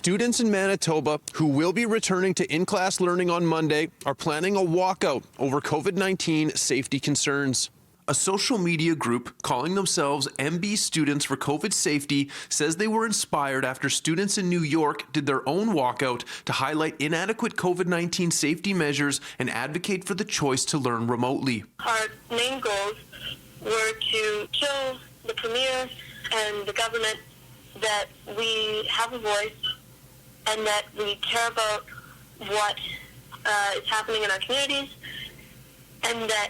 Students in Manitoba who will be returning to in-class learning on Monday are planning a walkout over COVID-19 safety concerns. A social media group calling themselves MB Students for COVID Safety says they were inspired after students in New York did their own walkout to highlight inadequate COVID-19 safety measures and advocate for the choice to learn remotely. Our main goals were to show the Premier and the government that we have a voice and that we care about what is happening in our communities and that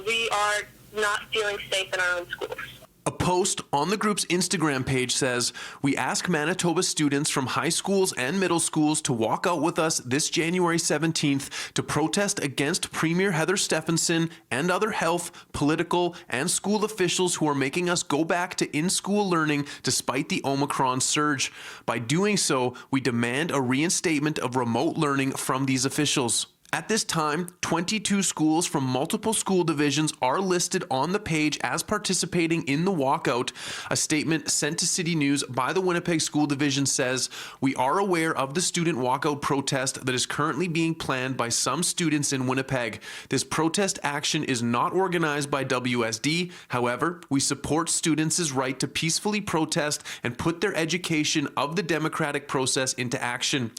we are not feeling safe in our own schools. A post on the group's Instagram page says, "We ask Manitoba students from high schools and middle schools to walk out with us this January 17th to protest against Premier Heather Stephenson and other health, political, and school officials who are making us go back to in-school learning despite the Omicron surge. By doing so, we demand a reinstatement of remote learning from these officials." At this time, 22 schools from multiple school divisions are listed on the page as participating in the walkout. A statement sent to City News by the Winnipeg School Division says, "We are aware of the student walkout protest that is currently being planned by some students in Winnipeg. This protest action is not organized by WSD. However, we support students' right to peacefully protest and put their education of the democratic process into action."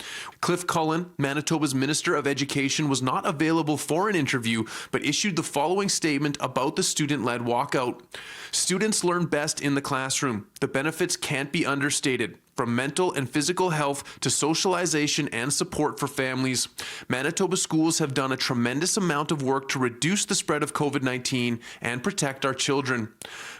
Cliff Cullen, Manitoba's Minister of Education, was not available for an interview, but issued the following statement about the student-led walkout. "Students learn best in the classroom. The benefits can't be understated. From mental and physical health to socialization and support for families. Manitoba schools have done a tremendous amount of work to reduce the spread of COVID-19 and protect our children.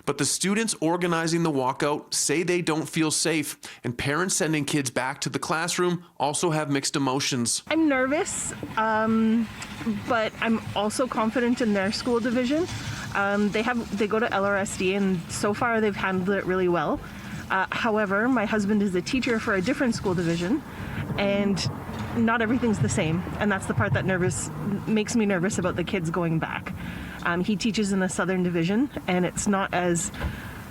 But the students organizing the walkout say they don't feel safe, and parents sending kids back to the classroom also have mixed emotions." I'm nervous, but I'm also confident in their school division. They go to LRSD, and so far they've handled it really well. However, my husband is a teacher for a different school division, and not everything's the same, and that's the part that makes me nervous about the kids going back. He teaches in the Southern Division, and it's not as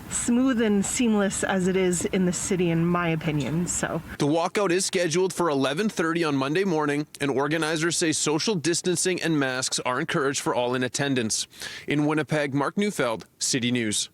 smooth and seamless as it is in the city, in my opinion. So the walkout is scheduled for 11:30 on Monday morning, and organizers say social distancing and masks are encouraged for all in attendance. In Winnipeg, Mark Neufeld, City News.